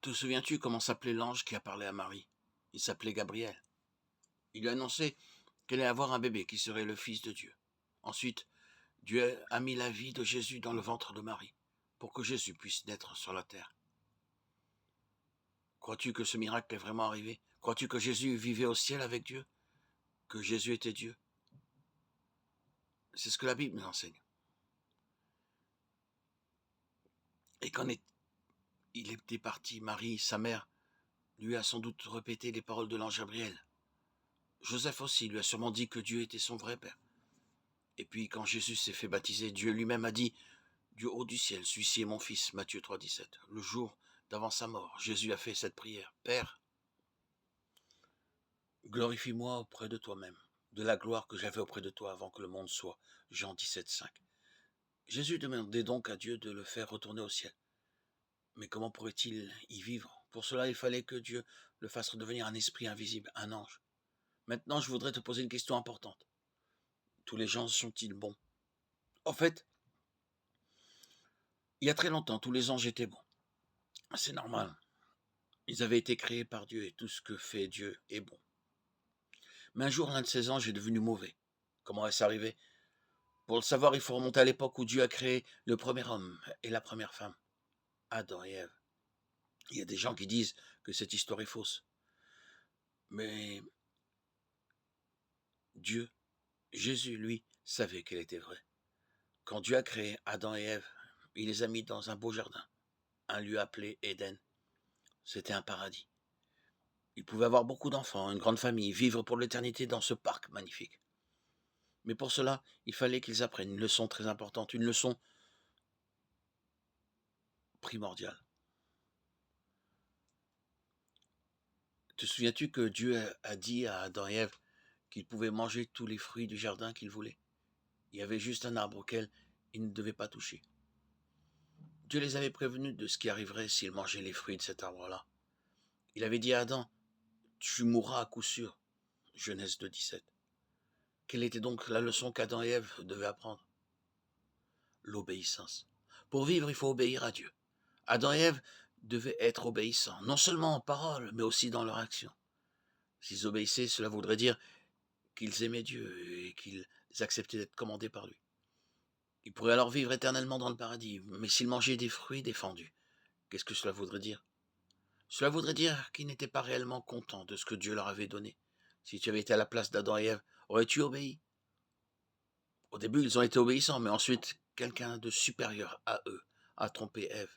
Te souviens-tu comment s'appelait l'ange qui a parlé à Marie? Il s'appelait Gabriel. Il lui a annoncé qu'elle allait avoir un bébé qui serait le Fils de Dieu. Ensuite, Dieu a mis la vie de Jésus dans le ventre de Marie, pour que Jésus puisse naître sur la terre. Crois-tu que ce miracle est vraiment arrivé? Crois-tu que Jésus vivait au ciel avec Dieu? Que Jésus était Dieu? C'est ce que la Bible nous enseigne. Et quand il était parti, Marie, sa mère, lui a sans doute répété les paroles de l'ange Gabriel. Joseph aussi lui a sûrement dit que Dieu était son vrai père. Et puis quand Jésus s'est fait baptiser, Dieu lui-même a dit: du haut du ciel, celui-ci est mon fils, Matthieu 3,17. Le jour d'avant sa mort, Jésus a fait cette prière: Père, glorifie-moi auprès de toi-même, de la gloire que j'avais auprès de toi avant que le monde soit. Jean 17,5. Jésus demandait donc à Dieu de le faire retourner au ciel. Mais comment pourrait-il y vivre? Pour cela, il fallait que Dieu le fasse redevenir un esprit invisible, un ange. Maintenant, je voudrais te poser une question importante. Tous les gens sont-ils bons? En fait, il y a très longtemps, tous les anges étaient bons. C'est normal. Ils avaient été créés par Dieu et tout ce que fait Dieu est bon. Mais un jour, l'un de ces anges est devenu mauvais. Comment est-ce arrivé? Pour le savoir, il faut remonter à l'époque où Dieu a créé le premier homme et la première femme, Adam et Ève. Il y a des gens qui disent que cette histoire est fausse. Mais Dieu, Jésus, lui, savait qu'elle était vraie. Quand Dieu a créé Adam et Ève, il les a mis dans un beau jardin, un lieu appelé Éden. C'était un paradis. Ils pouvaient avoir beaucoup d'enfants, une grande famille, vivre pour l'éternité dans ce parc magnifique. Mais pour cela, il fallait qu'ils apprennent une leçon très importante, une leçon primordiale. Te souviens-tu que Dieu a dit à Adam et Ève qu'ils pouvaient manger tous les fruits du jardin qu'ils voulaient? Il y avait juste un arbre auquel ils ne devaient pas toucher. Dieu les avait prévenus de ce qui arriverait s'ils mangeaient les fruits de cet arbre-là. Il avait dit à Adam: tu mourras à coup sûr. Genèse 2,17. Quelle était donc la leçon qu'Adam et Ève devaient apprendre? L'obéissance. Pour vivre, il faut obéir à Dieu. Adam et Ève devaient être obéissants, non seulement en parole, mais aussi dans leur action. S'ils obéissaient, cela voudrait dire qu'ils aimaient Dieu et qu'ils acceptaient d'être commandés par lui. Ils pourraient alors vivre éternellement dans le paradis, mais s'ils mangeaient des fruits défendus, qu'est-ce que cela voudrait dire? Cela voudrait dire qu'ils n'étaient pas réellement contents de ce que Dieu leur avait donné. Si tu avais été à la place d'Adam et Ève, aurais-tu obéi? Au début, ils ont été obéissants, mais ensuite, quelqu'un de supérieur à eux a trompé Ève.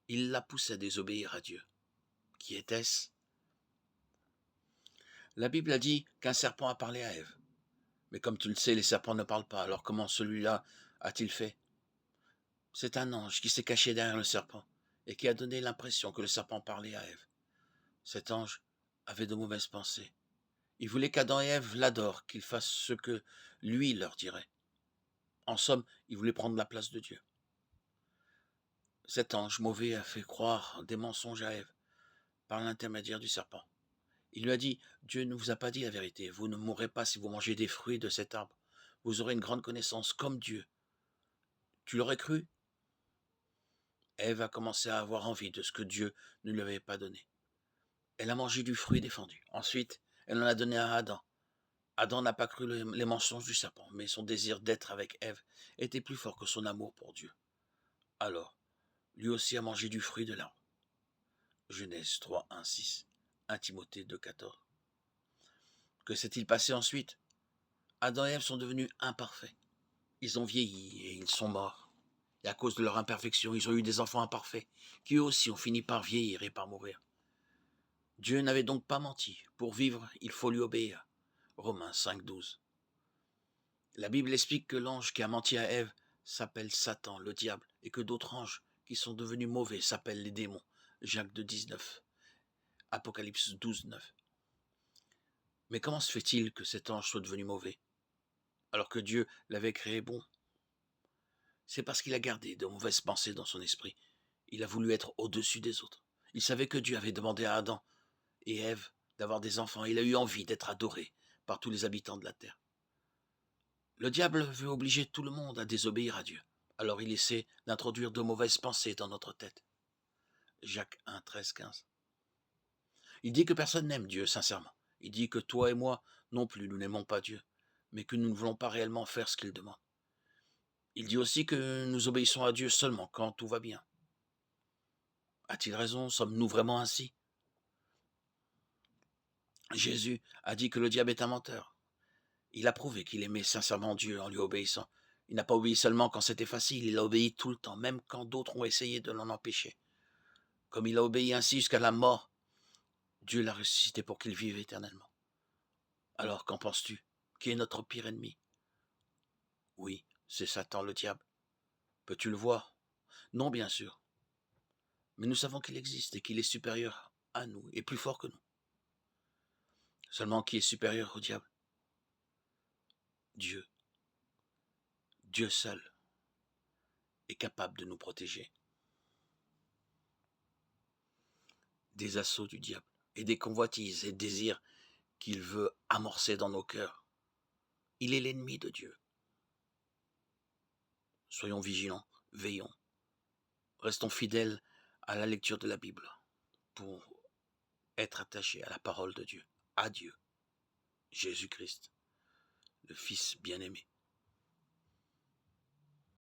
Il la poussait à désobéir à Dieu. Qui était-ce? La Bible a dit qu'un serpent a parlé à Ève. Mais comme tu le sais, les serpents ne parlent pas, alors comment celui-là a-t-il fait? C'est un ange qui s'est caché derrière le serpent et qui a donné l'impression que le serpent parlait à Ève. Cet ange avait de mauvaises pensées. Il voulait qu'Adam et Ève l'adorent, qu'il fasse ce que lui leur dirait. En somme, il voulait prendre la place de Dieu. Cet ange mauvais a fait croire des mensonges à Ève par l'intermédiaire du serpent. Il lui a dit: Dieu ne vous a pas dit la vérité, vous ne mourrez pas si vous mangez des fruits de cet arbre. Vous aurez une grande connaissance comme Dieu. Tu l'aurais cru? Ève a commencé à avoir envie de ce que Dieu ne lui avait pas donné. Elle a mangé du fruit défendu. Ensuite, elle en a donné à Adam. Adam n'a pas cru les mensonges du serpent, mais son désir d'être avec Ève était plus fort que son amour pour Dieu. Alors, lui aussi a mangé du fruit de l'arbre. Genèse 3, 1, 6. 1 Timothée 2, 14. Que s'est-il passé ensuite? Adam et Ève sont devenus imparfaits. Ils ont vieilli et ils sont morts. Et à cause de leur imperfection, ils ont eu des enfants imparfaits, qui eux aussi ont fini par vieillir et par mourir. Dieu n'avait donc pas menti. Pour vivre, il faut lui obéir. Romains 5, 12. La Bible explique que l'ange qui a menti à Ève s'appelle Satan, le diable, et que d'autres anges qui sont devenus mauvais s'appellent les démons. Jacques 2, 19. Apocalypse 12, 9. Mais comment se fait-il que cet ange soit devenu mauvais, alors que Dieu l'avait créé bon? C'est parce qu'il a gardé de mauvaises pensées dans son esprit. Il a voulu être au-dessus des autres. Il savait que Dieu avait demandé à Adam et Ève d'avoir des enfants. Il a eu envie d'être adoré par tous les habitants de la terre. Le diable veut obliger tout le monde à désobéir à Dieu. Alors il essaie d'introduire de mauvaises pensées dans notre tête. Jacques 1, 13, 15. Il dit que personne n'aime Dieu, sincèrement. Il dit que toi et moi non plus, nous n'aimons pas Dieu, mais que nous ne voulons pas réellement faire ce qu'il demande. Il dit aussi que nous obéissons à Dieu seulement quand tout va bien. A-t-il raison? Sommes-nous vraiment ainsi? Jésus a dit que le diable est un menteur. Il a prouvé qu'il aimait sincèrement Dieu en lui obéissant. Il n'a pas obéi seulement quand c'était facile, il a obéi tout le temps, même quand d'autres ont essayé de l'en empêcher. Comme il a obéi ainsi jusqu'à la mort, Dieu l'a ressuscité pour qu'il vive éternellement. Alors, qu'en penses-tu? Qui est notre pire ennemi? Oui, c'est Satan le diable. Peux-tu le voir? Non, bien sûr. Mais nous savons qu'il existe et qu'il est supérieur à nous et plus fort que nous. Seulement, qui est supérieur au diable? Dieu. Dieu seul est capable de nous protéger des assauts du diable et des convoitises et désirs qu'il veut amorcer dans nos cœurs. Il est l'ennemi de Dieu. Soyons vigilants, veillons, restons fidèles à la lecture de la Bible pour être attachés à la parole de Dieu, à Dieu, Jésus-Christ, le Fils bien-aimé.